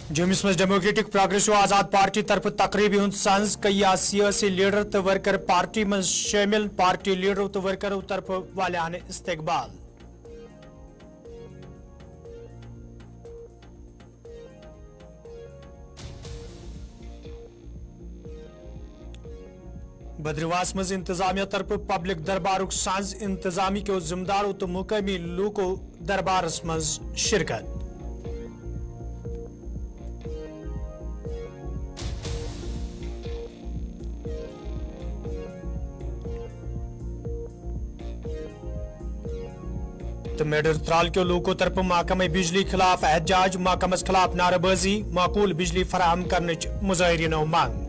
जम्मूस मज democratic progressive आजाद party तरफ तकरीबी हुंद संज कई सियासी लीडर तो वर्कर पार्टी मज शामिल पार्टी लीडरों तो वर्करों तरफ वालियान इस्तकबाल। बद्रवास मज इंतजामिया तरफ पब्लिक दरबारुक सांझ इंतजामी के जिम्मेदारों तो मुकामी लूको दरबारस मज शिरकत। तो मेडर त्राल के लोगों तरफ महकमे बिजली खिलाफ एहतजाज महकमस खिलाफ नारेबाजी माकूल बिजली फराहम करने मुजाहिरीनों मांग।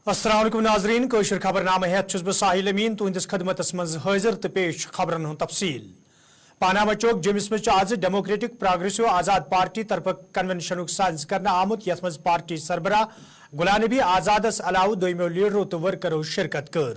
अस्सलाम वालेकुम नाजरीन कोशर खबरनामा है बह साहिल अमीन तुंदिस खदमतस मज हाजिर तो पेश खबरन हुंद तफसील। पानामा चौक जम्मूस मज आज डेमोक्रेटिक प्रोग्रेसिव आजाद पार्टी तरफ कन्वेंशन साज करना आमुत यथ मज पार्टी सरबराह गुलाम नबी आजादस अलाव दोयमो लीडरों तो वर्करों शिरकत कर।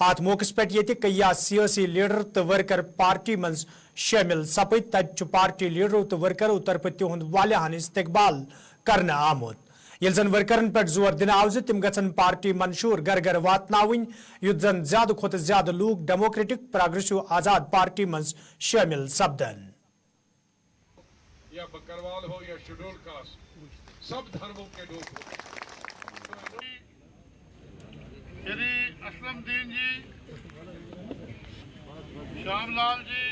अत मौकस पे ये कई सियासी लीडर तो वर्कर पार्टी मज शामिल सपद तत पार्टी लीडरों तो वर्करों तरफ तिहुंद वालियान इस्तकबाल करना आमुत। यिल जन वर्करन पे जोर दिन आव तिम गन पार्टी मंशूर घर घर वातनावन युत जन ज्यादा खुद ज्यादा लूक डेमोक्रेटिक प्रोग्रेसिव आजाद पार्टी मज शामिल सपदन। या बकरवाल हो या शेड्यूल कास्ट सब धर्मों के लोग हो। श्री असलम दीन जी, श्यामलाल जी,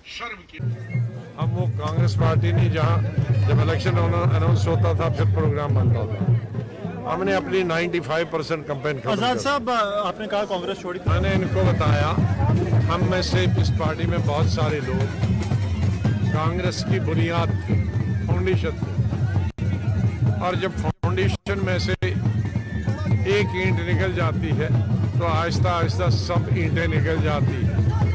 शर्म की हम वो कांग्रेस पार्टी नहीं जहां जब इलेक्शन अनाउंस होता था फिर प्रोग्राम बनता था। हमने अपनी 95% कैंपेन खत्म। आजाद साहब आपने कहा कांग्रेस छोड़ी, मैंने इनको बताया हम में से इस पार्टी में बहुत सारे लोग कांग्रेस की बुनियाद थी, फाउंडेशन थी, और जब फाउंडेशन में से एक ईंट निकल जाती है तो आहिस्ता आहिस्ता सब ईंटें निकल जाती है,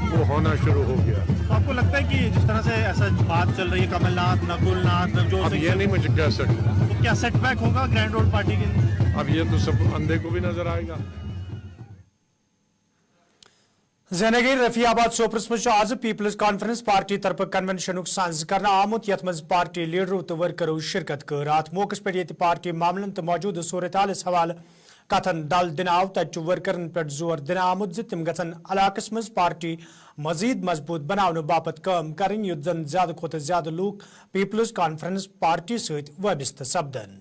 वो होना शुरू हो गया। तो आपको लगता है कि जिस तरह से ऐसा बात चल रही है कमलनाथ नकुलनाथ नवजोत अब ये नहीं मुझे कह सकता, तो क्या सेटबैक होगा ग्रैंड रोड पार्टी के? अब ये तो सब अंधे को भी नजर आएगा। जैनगीर रफियाबाद सोपरस मज आज पीपल्स कॉन्फ्रेंस पार्टी तरफ कन्वेंशन साज करना आमुत यथ मज पार्टी लीडरों तो वर्करों शिरकत कर। अत मौकस पे ये पार्टी मामलन तो मौजूद सूरत हालस हवाले कथन दल दिन आव तत वर्करन पे जोर दिन आमुत तिम गन इलाकस मज पार्टी मजीद मजबूत बनाने बापत काम करें युत जन ज्यादा खुद ज्यादा लूक पीपल्स कॉन्फ्रेंस पार्टी सहित वाबस्त सपदन।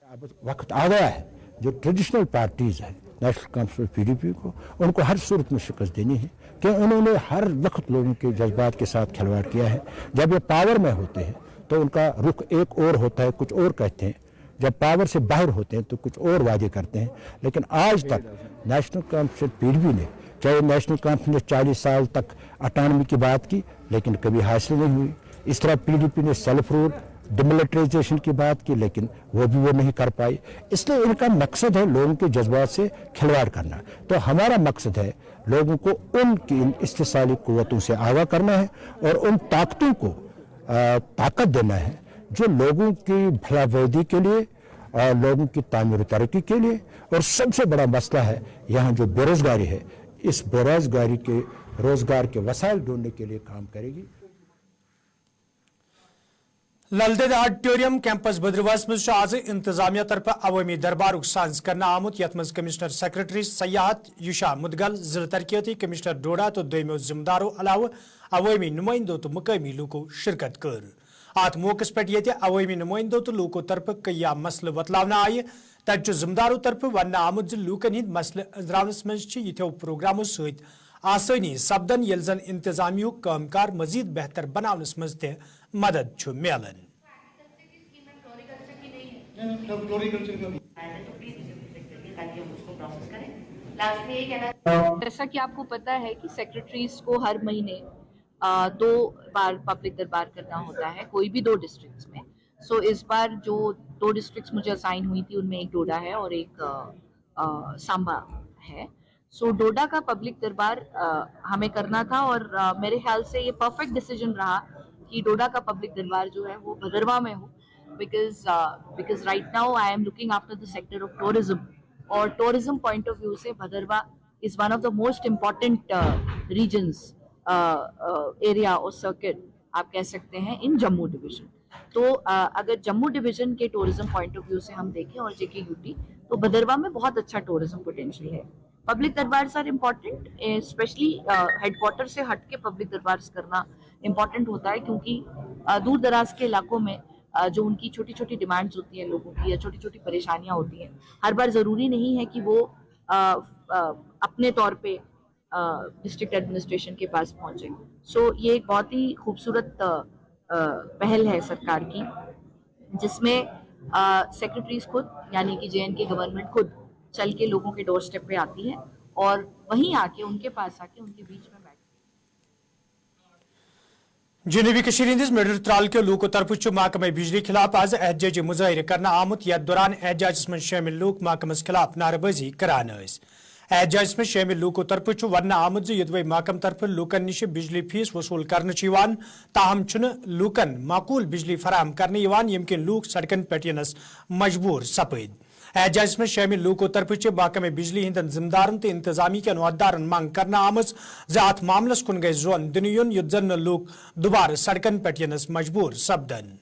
अब वक्त आ गया है जो ट्रेडिशनल पार्टीज है नेशनल कॉन्फ्रेंस पीडीपी को उनको हर सूरत में शिकस्त देनी है कि उन्होंने हर वक्त लोगों के जज्बात के साथ खिलवाड़ किया है। जब ये पावर में होते हैं तो उनका रुख एक और होता है, कुछ और कहते हैं, जब पावर से बाहर होते हैं तो कुछ और वादे करते हैं। लेकिन आज तक नेशनल कॉन्फ्रेंस पीडीपी ने, चाहे नेशनल कॉन्फ्रेंस ने 40 साल तक ऑटोनॉमी की बात की लेकिन कभी हासिल नहीं हुई। इस तरह पीडीपी ने सेल्फ रूल डिमिलिटराइजेशन की बात की लेकिन वो भी वो नहीं कर पाई। इसलिए इनका मकसद है लोगों के जज्बात से खिलवाड़ करना। तो हमारा मकसद है लोगों को उनकी इन इस्तिसाली कुव्वतों से आगाह करना है और उन ताकतों को ताकत देना है जो लोगों की भलावैदी के लिए और लोगों की तामीर तरक्की के लिए। और सबसे बड़ा मसला है यहाँ जो बेरोजगारी है, इस बेरोजगारी के रोजगार के वसाइल ढूंढने के लिए काम करेगी। ललदेद ऑडिटोरियम कैंपस बद्रवास मज आज इंतजामिया तरफ अवामी दरबार साज करना आमुत यथ मज कमिश्नर सेक्रेटरी सयाहत युशा मुदगल जिला तरक्याती कमिश्नर डोडा तो दोयमो जिम्मेदारों अलाव अवामी नुमाइंदों तो मुकामी लूको शिरकत कर। अत मौकस पे ये अवामी नुमाइंदों तो लूको तरफ कई मसल बतलावना आय तत जिम्मेदारों तरफ वन आमुत लूकन हिंद मसल अंजरावनस मज यथो प्रोग्रामों सहित आसानी सपदन येल जन इंतजामिया कामकार मजीद बेहतर बनावनस मज ते मदद मिलन। जैसा कि आपको पता है कि सेक्रेटरीज को हर महीने 2 बार पब्लिक दरबार करना होता है, कोई भी 2 डिस्ट्रिक्ट्स में। सो इस बार जो 2 डिस्ट्रिक्ट्स मुझे असाइन हुई थी उनमें एक डोडा है और एक सांबा है। सो डोडा का पब्लिक दरबार हमें करना था और मेरे ख्याल से ये परफेक्ट डिसीजन रहा कि डोडा का पब्लिक दरबार जो है वो भदरवा में हो, because right now I am looking after the sector of tourism, और tourism point of view से Bhaderwah is one of the most important regions, area और circuit आप कह सकते हैं in जम्मू डिवीजन. तो अगर जम्मू डिवीजन के टूरिज्म पॉइंट ऑफ व्यू से हम देखें और जेके यूटी, तो भदरवा में बहुत अच्छा टूरिज्म पोटेंशियल है. पब्लिक दरबार आर इम्पॉर्टेंट, स्पेशली हेडक्वार्टर से हट के पब्लिक दरबार करना इम्पॉर्टेंट होता है, क्योंकि दूर दराज के इलाकों में जो उनकी छोटी छोटी डिमांड्स होती हैं लोगों की, या छोटी छोटी परेशानियां होती हैं, हर बार ज़रूरी नहीं है कि वो अपने तौर पे डिस्ट्रिक्ट एडमिनिस्ट्रेशन के पास पहुंचे. सो ये एक बहुत ही खूबसूरत पहल है सरकार की, जिसमें सेक्रेटरीज खुद यानी कि JNK गवर्नमेंट खुद चल के लोगों के डोर स्टेप पे आती है और वहीं आके उनके पास आके उनके बीच में बैठ. जनूबी कशीर हिंदिस मिडल त्राल के लोगों तरफ महकमे बिजली खिलाफ आज एहतजाजी मुजाहिर करना आमुत, यथ दौरान एहतजाजस में शामिल लोग महकमस खिलाफ नारेबाजी करान. एहतजाजस में शामिल लोगों तरफ वन आमुत युदवे महकम तरफ लूकन निश बिजली फीस वसूल करने ताहम लूकन माकूल बिजली फराहम करने यमकि लूक सड़कन पे यनस मजबूर सपद. एहतजाजस में शामिल लोगों तरफ महकमे बिजली हंदन जिम्मेदारन तो इंतजामी के अहदेदारन मांग करना आमज अत मामलस कुन गई जोन दिन युन युत जन लूक दोबारा सड़कन पे यनस मजबूर सपदन.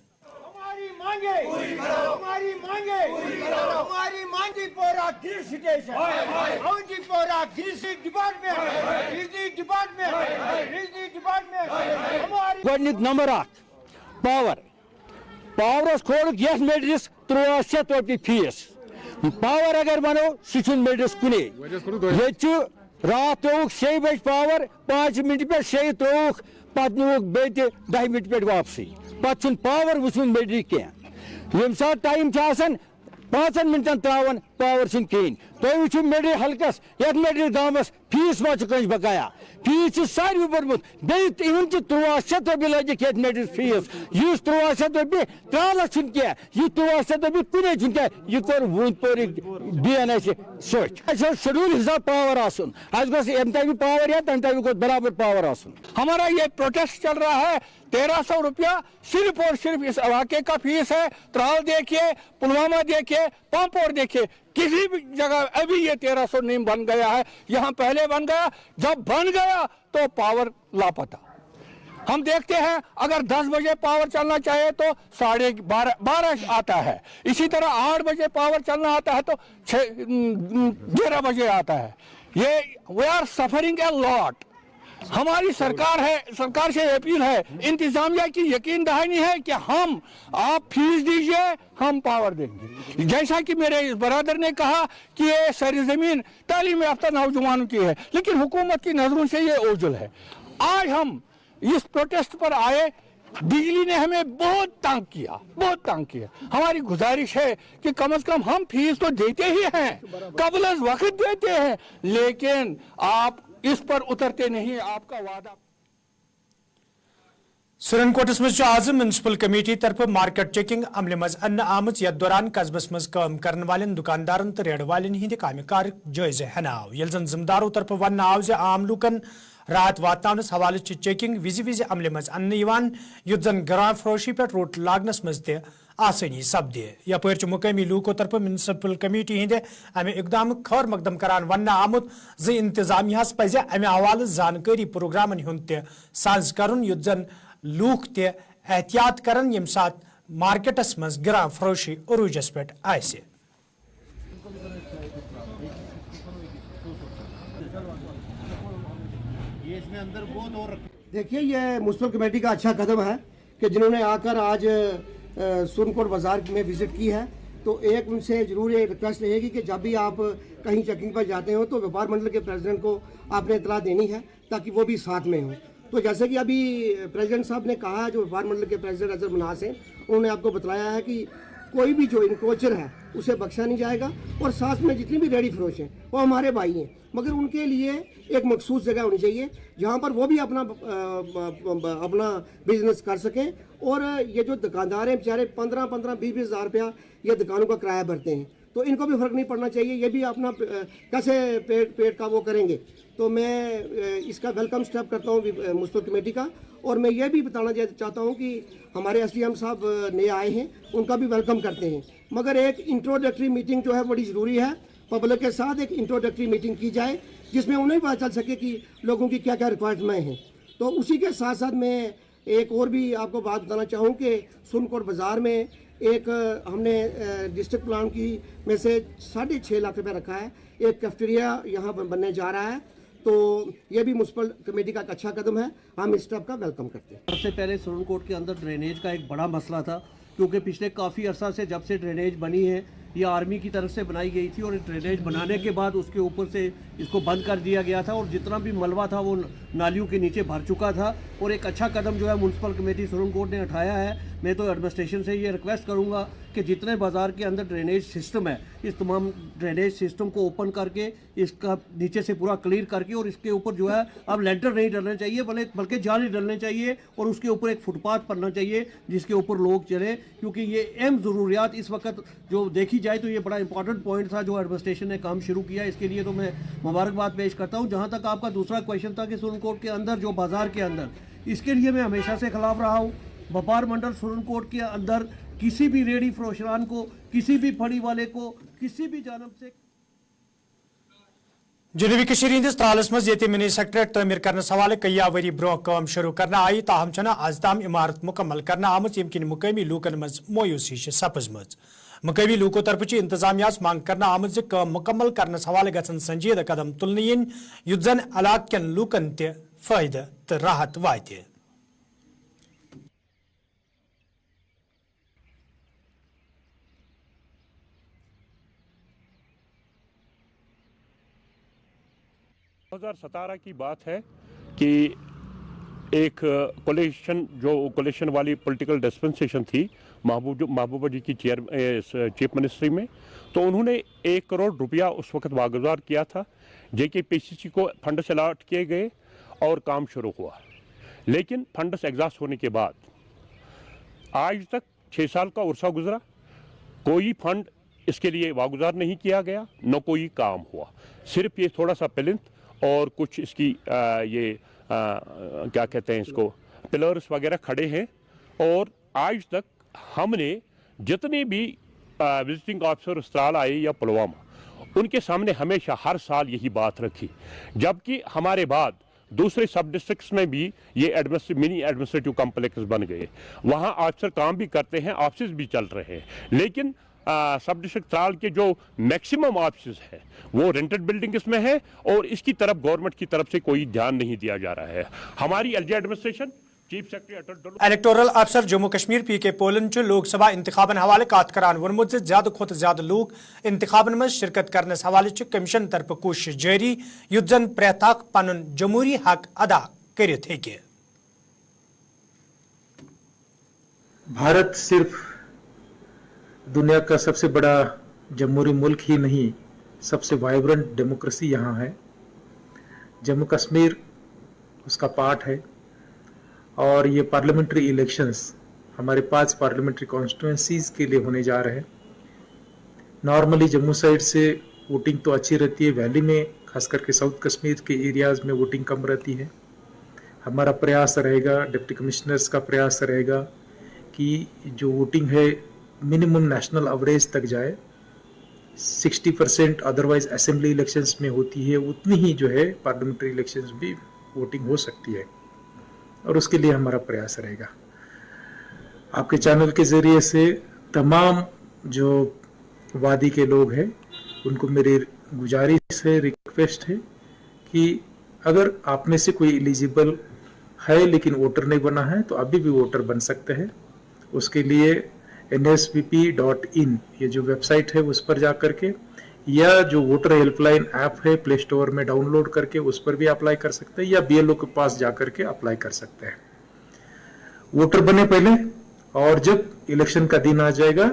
नंबर पावर खोल यथ मेडरिस 1300 रपये फीस. पावर अगर वनो सह मेडरिस कुने ये रात त्रोक 6 बजे पावर 5 मिनट पे 6 त्रोक पत नुक बे 10 मिनट पे वापसी पे पावर वुन मेडरी कह यम सात टाइम 5 मिनटन त्रावन पावर कहें. तुम वो मेडरी हल्कस ये मेडरी गामस फीस मा कह बकाया फीस सारे बर्मुत बे 1300 रपये लगिक ये मेडरी फीस इस 1300 रपये त्रालस कह यह 1300 रपये कुने क्या यह कोर वूदपोर DN शेड्यूल हिसाब पावर आसन यम तक पावर या तम तक बराबर पावर आसन. हमारा ये प्रोटेस्ट चल रहा है 1300 रुपया सिर्फ और सिर्फ इस इलाके का फीस है. त्राल देखिए, पुलवामा देखिए, पांपोर देखिए, किसी भी जगह अभी ये 1300 नहीं बन गया है. यहाँ पहले बन गया, जब बन गया तो पावर लापता. हम देखते हैं अगर 10 बजे पावर चलना चाहे तो 12:30 आता है. इसी तरह 8 बजे पावर चलना आता है तो 11 बजे आता है. ये we are suffering a lot. हमारी सरकार से अपील है, इंतजामिया की यकीन दहानी है कि आप फीस दीजिए, हम पावर देंगे. जैसा कि मेरे इस बरादर ने कहा कि ये सरजमीन तालीम याफ्ता नौजवानों की है, लेकिन हुकूमत की नजरों से ये ओझल है. आज हम इस प्रोटेस्ट पर आए, बिजली ने हमें बहुत तंग किया. हमारी गुजारिश है कि कम से कम हम फीस तो देते ही हैं, कबल वक्त देते हैं, लेकिन आप इस पर उतरते नहीं. आपका वादा. सुरनकोटस मज आज म्यूनसिपल कमेटी तरफ मार्केट चेकिंग अमल मज अन्न आमच यथ दौरान कस्बस मज काम करने वाले दुकानदारन तो रेड वाले हंद काम कार जायजे हनाव. यल जन जिम्मेदारों तरफ वन आव जे आम लूकन राहत वातावनस हवाले चेकिंग विज अमल मज अन्न युत जन ग्राम फरोशी पे रोट लागनस मज ते आसानी सपदे. यपर मुकामी लूकों तरफ म्यूनसिपल कमेटी हंद अमे इकदाम खैर मकदम करान वन आमुत ज इंतजामियास पज अमे हवाले जानकारी प्रोग्रामन हुंद ते साज करन युत जन लूक ते एहतियात करन यम सात मार्केटस मज ग्राम फरोशी उरूजस पे आसे. देखिए, ये म्यूनसिपल कमेटी का अच्छा कदम है कि जिन्होंने आकर आज सुरनकोट बाजार में विजिट की है. तो एक उनसे जरूर ये रिक्वेस्ट रहेगी कि जब भी आप कहीं चेकिंग पर जाते हो तो व्यापार मंडल के प्रेसिडेंट को आपने इतला देनी है, ताकि वो भी साथ में हो. तो जैसे कि अभी प्रेसिडेंट साहब ने कहा है, जो व्यापार मंडल के प्रेसिडेंट अजहर मनास हैं, उन्होंने आपको बतलाया है कि कोई भी जो इंक्रोचर है उसे बख्शा नहीं जाएगा. और साथ में जितनी भी रेडी फरोश हैं वो हमारे भाई हैं, मगर उनके लिए एक मखसूस जगह होनी चाहिए जहाँ पर वो भी अपना बिजनेस कर सकें. और ये जो दुकानदार हैं बेचारे 15-20 हज़ार रुपया ये दुकानों का किराया भरते हैं. तो इनको भी फर्क नहीं पड़ना चाहिए, ये भी अपना कैसे पेट का वो करेंगे। तो मैं इसका वेलकम स्टेप करता हूँ म्युनिसिपल कमेटी का। और मैं ये भी बताना चाहता हूँ कि हमारे SDM साहब नए आए हैं, उनका भी वेलकम करते हैं, मगर एक इंट्रोडक्टरी मीटिंग जो है बड़ी ज़रूरी है। पब्लिक के साथ एक इंट्रोडक्टरी मीटिंग की जाए जिसमें उन्हें पता चल सके कि लोगों की क्या क्या रिक्वायरमेंट हैं। तो उसी के साथ साथ मैं एक और भी आपको बात बताना चाहूँ कि सुरनकोट बाज़ार में एक हमने डिस्ट्रिक्ट प्लान की में से 6.5 लाख रुपए रखा है, एक कैफेटेरिया यहाँ बनने जा रहा है। तो ये भी म्युनिसिपल कमेटी का एक अच्छा कदम है, हम इस स्टेप का वेलकम करते हैं। सबसे पहले सुरनकोट के अंदर ड्रेनेज का एक बड़ा मसला था, क्योंकि पिछले काफ़ी अरसा से जब से ड्रेनेज बनी है, ये आर्मी की तरफ से बनाई गई थी और ड्रेनेज बनाने के बाद उसके ऊपर से इसको बंद कर दिया गया था और जितना भी मलबा था वो नालियों के नीचे भर चुका था। और एक अच्छा कदम जो है म्युनिसिपल कमेटी सुरनकोट ने उठाया है। मैं तो एडमिनिस्ट्रेशन से ये रिक्वेस्ट करूंगा कि जितने बाज़ार के अंदर ड्रेनेज सिस्टम है, इस तमाम ड्रेनेज सिस्टम को ओपन करके इसका नीचे से पूरा क्लियर करके और इसके ऊपर जो है अब लेंटर नहीं डलने चाहिए, बल्कि जाली डलने चाहिए और उसके ऊपर एक फुटपाथ बनना चाहिए जिसके ऊपर लोग चले, क्योंकि ये अहम ज़रूरियात इस वक्त जो देखी जाए तो ये बड़ा इंपॉर्टेंट पॉइंट था जो एडमिनिस्ट्रेशन ने काम शुरू किया। इसके लिए तो मैं मुबारकबाद पेश करता हूँ। जहाँ तक आपका दूसरा क्वेश्चन था कि सुरनकोट के अंदर जो बाज़ार के अंदर, इसके लिए मैं हमेशा से खिलाफ रहा हूँ। व्यापार मंडल सुरनकोट के अंदर किसी भी रेडी फरोशरान को, किसी भी फड़ी वाले को, किसी भी जानब से जनूबी कश्मीर हंदिस तालस मज ये मिनी सेक्रेटरीट तमीर करने हवाले कई वरी ब्रो काम शुरू करना आई, ताहम छना आज ताम इमारत मुकम्मल करना आमच यम किन मुकामी लूकन मज मायूसी सपजमज। मुकामी लूको तरफ इंतजामिया मांग करना आमत जे काम मुकम्मल करने हवाले गसन संजीदा कदम तुलने इन युत जन इलाक कन लूकन ते फायदे तो राहत वाते। की बात है कि एक कोलिशन वाली पॉलिटिकल डिस्पेंसेशन थी महबूबा जी की चीफ मिनिस्ट्री में, तो उन्होंने 1 करोड़ रुपया उस वक्त वागुजार किया था। JKPCC को फंड्स अलाट किए गए और काम शुरू हुआ, लेकिन फंड्स एग्जॉस्ट होने के बाद आज तक 6 साल का उर्सा गुजरा, कोई फंड इसके लिए वागुजार नहीं किया गया, न कोई काम हुआ। सिर्फ ये थोड़ा सा प्लिंथ और कुछ इसकी क्या कहते हैं इसको, पिलर्स वगैरह खड़े हैं। और आज तक हमने जितने भी विजिटिंग ऑफिसर अस्त्राल आए या पुलवामा, उनके सामने हमेशा हर साल यही बात रखी, जबकि हमारे बाद दूसरे सब डिस्ट्रिक्ट्स में भी ये मिनी एडमिनिस्ट्रेटिव कॉम्प्लेक्स बन गए, वहाँ ऑफिसर काम भी करते हैं, ऑफिस भी चल रहे हैं, लेकिन सब डिस्ट्रिक्ट त्राल के जो मैक्सिमम ऑफिस है वो रेंटेड बिल्डिंग्स में है और इसकी तरफ गवर्नमेंट की तरफ से कोई ध्यान नहीं दिया जा रहा है। हमारी LG administration chief secretary electoral अफसर जम्मू कश्मीर PK पोलन लोकसभा इंतखाबन हवाले कत करान वोनमुत ज्यादा खुद ज्यादा लोग इंतखाबन में शिरकत करने हवाले कमिशन तरफ कोशिश जारी, युत जन प्रेत अख पनुन जमहूरी हक अदा करित हेके। भारत सिर्फ दुनिया का सबसे बड़ा जमहूरी मुल्क ही नहीं, सबसे वाइब्रेंट डेमोक्रेसी यहाँ है। जम्मू कश्मीर उसका पार्ट है और ये पार्लियामेंट्री इलेक्शंस हमारे 5 पार्लियामेंट्री कॉन्स्टिट्यूंसीज के लिए होने जा रहे हैं। नॉर्मली जम्मू साइड से वोटिंग तो अच्छी रहती है, वैली में खास करके साउथ कश्मीर के एरियाज में वोटिंग कम रहती है। हमारा प्रयास रहेगा, डिप्टी कमिश्नर्स का प्रयास रहेगा कि जो वोटिंग है मिनिमम नेशनल एवरेज तक जाए। 60% अदरवाइज असेंबली इलेक्शंस में होती है, उतनी ही जो है पार्लियामेंट्री इलेक्शंस भी वोटिंग हो सकती है और उसके लिए हमारा प्रयास रहेगा। आपके चैनल के जरिए से तमाम जो वादी के लोग हैं उनको मेरी गुजारिश है, रिक्वेस्ट है कि अगर आप में से कोई एलिजिबल है लेकिन वोटर नहीं बना है तो अभी भी वोटर बन सकते हैं। उसके लिए nsvp.in ये जो वेबसाइट है उस पर जा करके या जो वोटर हेल्पलाइन ऐप है प्ले स्टोर में डाउनलोड करके उस पर भी अप्लाई कर सकते हैं या BLO के पास जा करके अप्लाई कर सकते हैं। वोटर बने पहले, और जब इलेक्शन का दिन आ जाएगा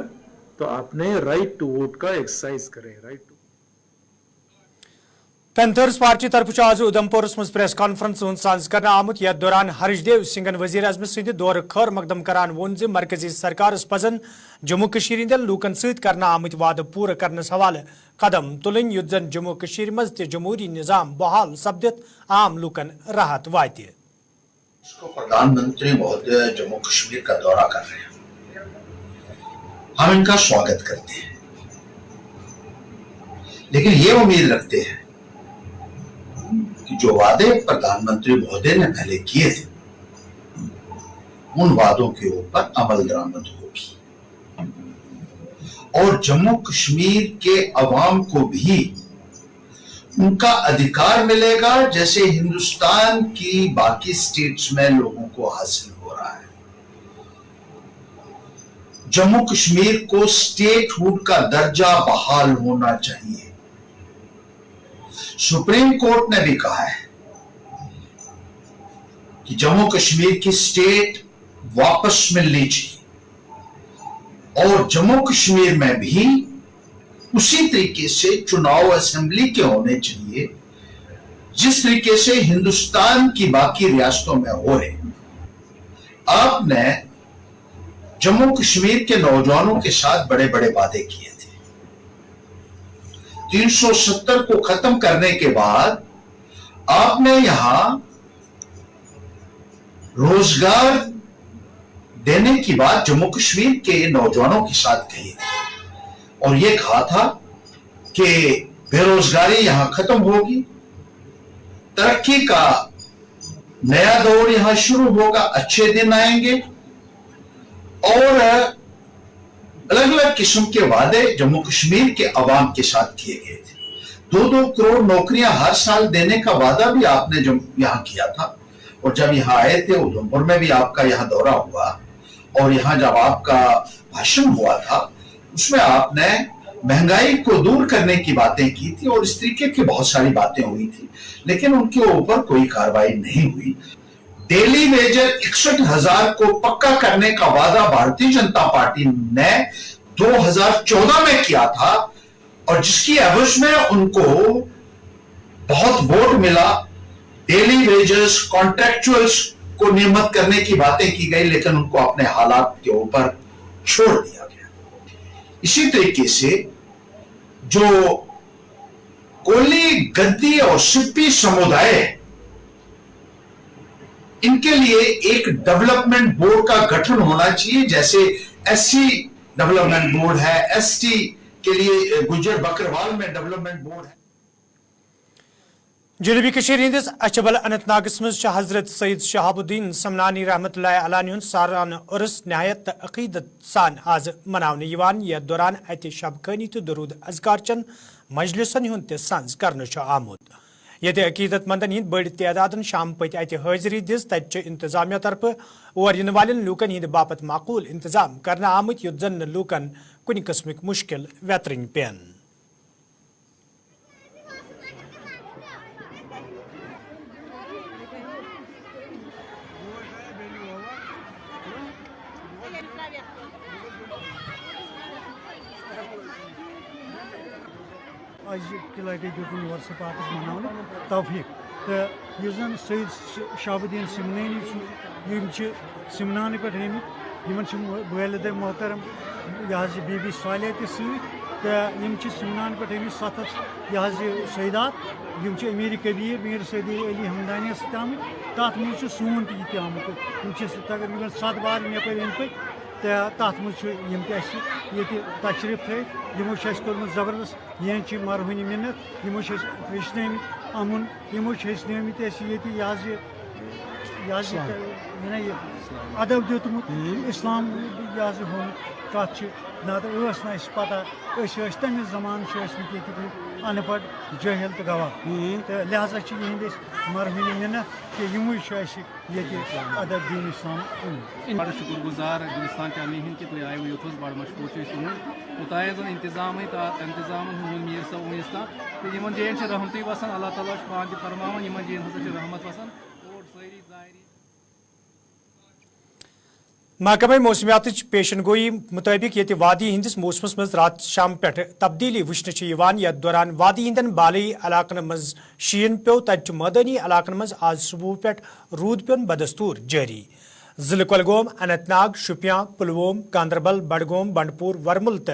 तो आपने राइट टू वोट का एक्सरसाइज करें। राइट टू पैंथर्स पार्टी तरफ आज उधमपुरस मज प्रेस कॉन्फ्रेंस साज कर आमुत यथ दौरान हर्षदेव सिंगन वजीर अजम सद दौर खैर मकदम करान वोन ज मरकजी सरकार पजन जम्मू कशीर हंदन लूकन सत करना आमुत वाद पूरा करने हवाले कदम तुलन युत जन जम्मू कशीर मज त जमहूरी निजाम बहाल सपदित आम लूकन राहत वात। प्रधानमंत्री महोदय जम्मू कश्मीर का दौरा कर रहे हैं, हम इनका स्वागत करते हैं, लेकिन ये उम्मीद रखते हैं कि जो वादे प्रधानमंत्री महोदय ने पहले किए थे उन वादों के ऊपर अमल दरामद होगी और जम्मू कश्मीर के अवाम को भी उनका अधिकार मिलेगा जैसे हिंदुस्तान की बाकी स्टेट्स में लोगों को हासिल हो रहा है। जम्मू कश्मीर को स्टेटहुड का दर्जा बहाल होना चाहिए। सुप्रीम कोर्ट ने भी कहा है कि जम्मू कश्मीर की स्टेट वापस मिलनी चाहिए और जम्मू कश्मीर में भी उसी तरीके से चुनाव असेंबली के होने चाहिए जिस तरीके से हिंदुस्तान की बाकी रियासतों में हो रहे। आपने जम्मू कश्मीर के नौजवानों के साथ बड़े बड़े वादे किए थे। 370 को खत्म करने के बाद आपने यहां रोजगार देने की बात जम्मू कश्मीर के नौजवानों के साथ कही थी और यह कहा था कि बेरोजगारी यहां खत्म होगी, तरक्की का नया दौर यहां शुरू होगा, अच्छे दिन आएंगे और अलग अलग किस्म के वादे जम्मू कश्मीर के अवाम के साथ किए गए थे। 2-2 करोड़ नौकरियां हर साल देने का वादा भी आपने यहां किया था और जब यहां आए थे उधमपुर में भी आपका यहां दौरा हुआ और यहां जब आपका भाषण हुआ था उसमें आपने महंगाई को दूर करने की बातें की थी और इस तरीके की बहुत सारी बातें हुई थी, लेकिन उनके ऊपर कोई कार्रवाई नहीं हुई। डेली वेजर 61,000 को पक्का करने का वादा भारतीय जनता पार्टी ने 2014 में किया था और जिसकी एवज में उनको बहुत वोट मिला। डेली वेजर्स कॉन्ट्रैक्चुअल्स को नियमित करने की बातें की गई लेकिन उनको अपने हालात के ऊपर छोड़ दिया गया। इसी तरीके से जो कोली, गद्दी और सिप्पी समुदाय इनके लिए एक डेवलपमेंट बोर्ड का गठन होना चाहिए, जैसे एससी डेवलपमेंट बोर्ड है, एसटी के लिए गुज्जर बकरवाल में डेवलपमेंट बोर्ड है। जनूबी कशीर हिंदिस अचबल अनंतनागस मज हजरत सईद शहाबुद्दीन समनानी रहमतुल्लाह अलैहि हुंद सालान उर्स नहायत अकीदत सान आज मनावने यवान। यथ दौरान अत शबखानी तो दरूद अज़कार चन मजलिसन हुंद ते सांस करने आमुद। ये अकीदत मंदन हिंद बड़ तादादन शाम पत अत हाजिरी दिस तत इंतजामिया तरफ और इन वाले लूकन हिंद बापत माकूल इंतजाम करना आमुत युत जन लूकन कुन किस्मिक मुश्किल वेतरन पेन। आज कि लटि दितुन यूर सपातस मनाने तौफीक तो यह सईद शहाबुद्दीन सिमनानी सिमनान पे वालिद मोहतरम यह बीबी सालिया तो सिमनान पे सतस यह सईदात अमीर कबीर मीर सदी अली हमदानी आम तथ मज सून तह आमुत तकरीबन 7 बार यप तथ मज तशरीफ थे यमो कोर्मुत ज़बरदस्त ये मरहूनी मिन्नत यमो हेचन अमुन यमो हेचनमित यह अदब दितमुत इस्लाम यह कत ना तो पता तमिस जमान अनपढ़ जहिल तो गवाह तो लिहाजा यहंदिस मरहूनी मिन्नत कि यमो अदब दीन इस्लाम बड़ा शुक्र गुजार हिंदुस्तान के अमी कि तुम आयो योथस बड़ मशहूर तुम उताय जन इंतजाम मीर सब उस तो इन जैन रहमत वसान अल्लाह ताला पाक फरमान इन जैन हसा रहमत वसान और सारी محکمہ موسمیات پیشن گوئی مطابق یہ وادی ہندس موسمس مز رات شام پہ تبدیلی وچھنے یتھ دوران وادی ہندن بالی علاقن مز شین پیو تت مدنی علاقن مز آج صبح پہ رود پیون بدستور جاری ضلع کۄلگوم اننت ناگ شوپیان پلووم گاندربل بڈگوم بنڈپور ورمل تو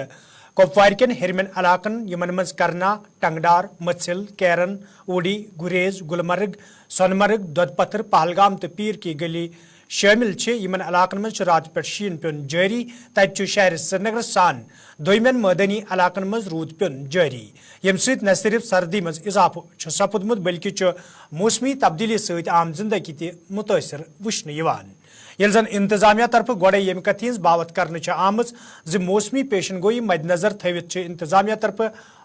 کپوار کن ہرمن علاقن یمن مز کرنا ٹنگڈار متھل کیرن اوڑی گریز گلمرگ سونمرگ دود پتھر پہلگام تو پیر کی گلی شامل یمن علاقن مز رات پہ شین پیون جاری تت شہر سرینگر سان دویمین مدنی علاقن مز رود پیون جاری یم سۭتۍ نہ صرف سردی مز اضافہ سپدمت بلکہ موسمی تبدیلی ست عام زندگی تہ متاثر وچھنہ یوان یل زن انتظامیہ طرف گوڑے یم کتھ ہز باوت کرنے آمز ز موسمی پیشن گوئی مد نظر تھوت انتظامیہ طرف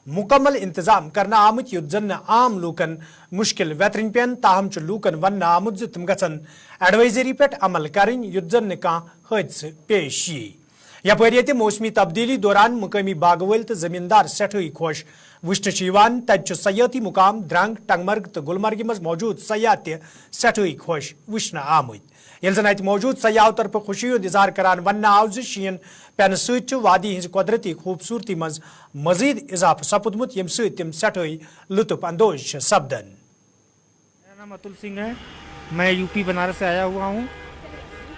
مکمل انتظام کرنا آمت یت زن عام لوکن مشکل ویترن پین تاہم لوکن ون آمت ز تم گھن ایڈوائزری پہ عمل کریں یت زن کھانا حادثہ پیش یی یپر یہ موسمی تبدیلی دوران مقامی باغ ول تو زمیندار سٹھائی خوش وچھنے تت سیاحتی مقام درنگ ٹنگمرگ تو گلمرگ مز موجود سیاح تہ سٹھائی خوش وچھنے آمت یل زن ات موجود سیاحو طرف خوشی ہند اظہار کران ون آو ز شین پین ست وادی ہز قدرتی خوبصورتی مز مزید اضافہ سپدمت یم ست تم سٹھائی لطف اندوز سپدن. میرا نام اتل سنگھ ہے, میں یو پی بنارس سے آیا ہوا ہوں.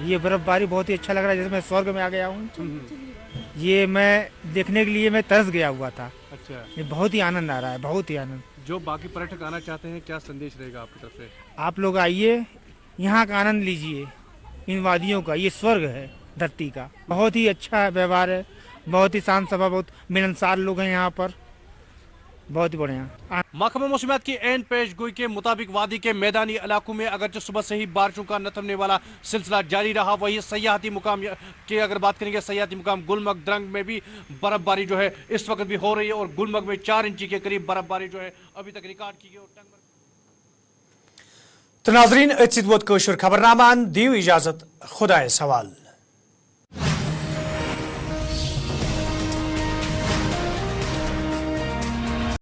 یہ برف باری بہت ہی اچھا لگ رہا ہے, جیسے میں سورگ میں آ گیا ہوں. یہ میں دیکھنے کے لیے میں ترس گیا ہوا تھا. اچھا, یہ بہت ہی آنند آ رہا ہے, بہت ہی آنند. جو باقی پریٹک آنا چاہتے ہیں کیا سندیش رہے گا آپ کی طرف سے؟ آپ لوگ آئیے, یہاں کا آنند لیجئے, ان وادیوں کا. یہ سورگ ہے دھرتی کا. بہت ہی اچھا ویوہار ہے, بہت ہی شانت سبھا, بہت ملنسار لوگ ہیں یہاں پر, بہت ہی بڑھیا. محکمہ موسمیات کی عین پیش گوئی کے مطابق وادی کے میدانی علاقوں میں اگرچہ صبح سے ہی بارشوں کا نہ تھمنے والا سلسلہ جاری رہا, وہی سیاحتی مقام کی اگر بات کریں گے, سیاحتی مقام گلمرگ درنگ میں بھی برف باری جو ہے اس وقت بھی ہو رہی ہے, اور گلمرگ میں 4 انچی کے قریب برف باری جو ہے ابھی تک ریکارڈ کی گئی. تو ناظرین ات ست ووت کٲشُر خبرنامہ, دیو اجازت, خدایس حوالہ.